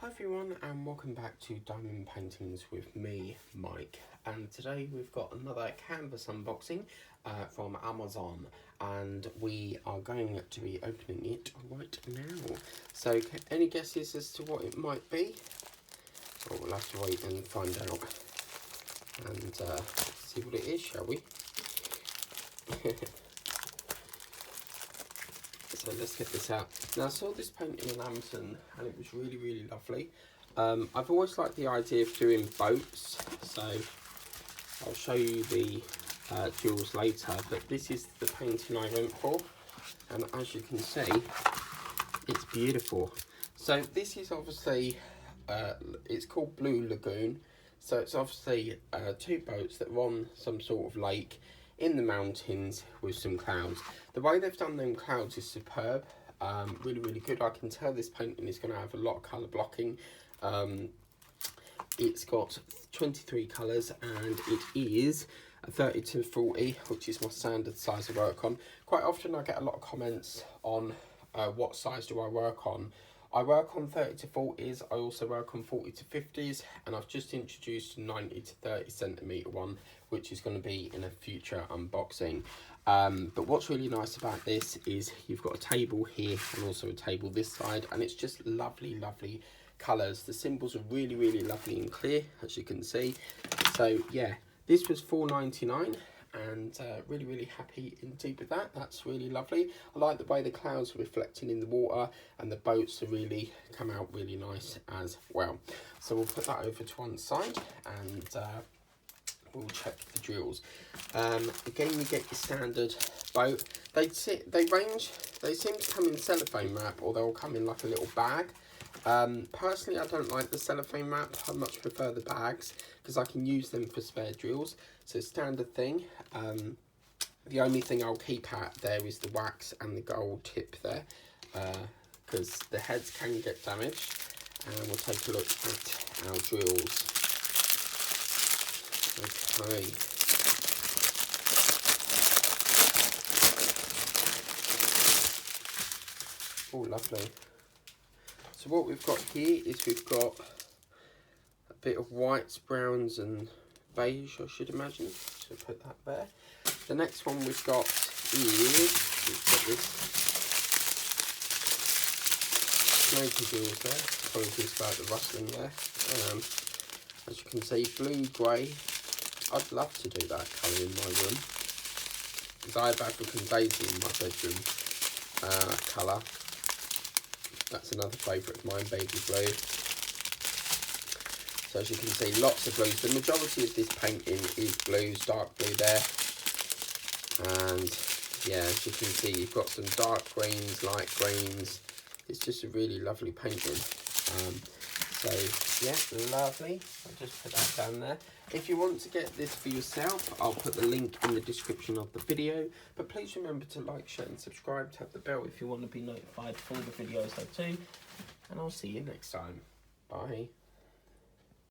Hi everyone and welcome back to Diamond Paintings with me, Mike, and today we've got another canvas unboxing from Amazon, and we are going to be opening it right now. So any guesses as to what it might be? Well, we'll have to wait and find out and see what it is, shall we? So let's get this out. Now I saw this painting on Amazon and it was really lovely. I've always liked the idea of doing boats, so I'll show you the jewels later, but this is the painting I went for, and as you can see it's beautiful. So this is obviously it's called Blue Lagoon, so it's obviously two boats that are on some sort of lake in the mountains with some clouds. The way they've done them clouds is superb, really good. I can tell this painting is going to have a lot of colour blocking. It's got 23 colours and it is a 30 to 40, which is my standard size to work on. Quite often I get a lot of comments on what size do I work on. I work on 30 to 40s, I also work on 40 to 50s, and I've just introduced a 90 to 30 centimetre one, which is going to be in a future unboxing. But what's really nice about this is you've got a table here and also a table this side, and it's just lovely colours. The symbols are really lovely and clear, as you can see. So yeah, this was $4.99. and really happy indeed with that. That's really lovely. I like the way the clouds are reflecting in the water, and the boats are really come out really nice as well. So we'll put that over to one side and we'll check the drills. Again, you get your standard boat. They seem to come in cellophane wrap, or they'll come in like a little bag. Personally, I don't like the cellophane wrap. I much prefer the bags because I can use them for spare drills. So standard thing. The only thing I'll keep out there is the wax and the gold tip there, because the heads can get damaged. And we'll take a look at our drills. Okay. Oh, lovely. So what we've got here is we've got a bit of whites, browns and beige, I should imagine. So put that there. The next one we've got is, we've got this snaky jewels there. Apologies about the rustling there. As you can see, blue, grey. I'd love to do that colour in my room, because I have African daisy in my bedroom colour. That's another favourite of mine, baby blue. So as you can see, lots of blues. The majority of this painting is blues, dark blue there. And yeah, as you can see, you've got some dark greens, light greens. It's just a really lovely painting. So yeah, lovely. I'll just put that down there. If you want to get this for yourself, I'll put the link in the description of the video. But please remember to like, share and subscribe. Tap the bell if you want to be notified for the videos I do. And I'll see you next time. Bye.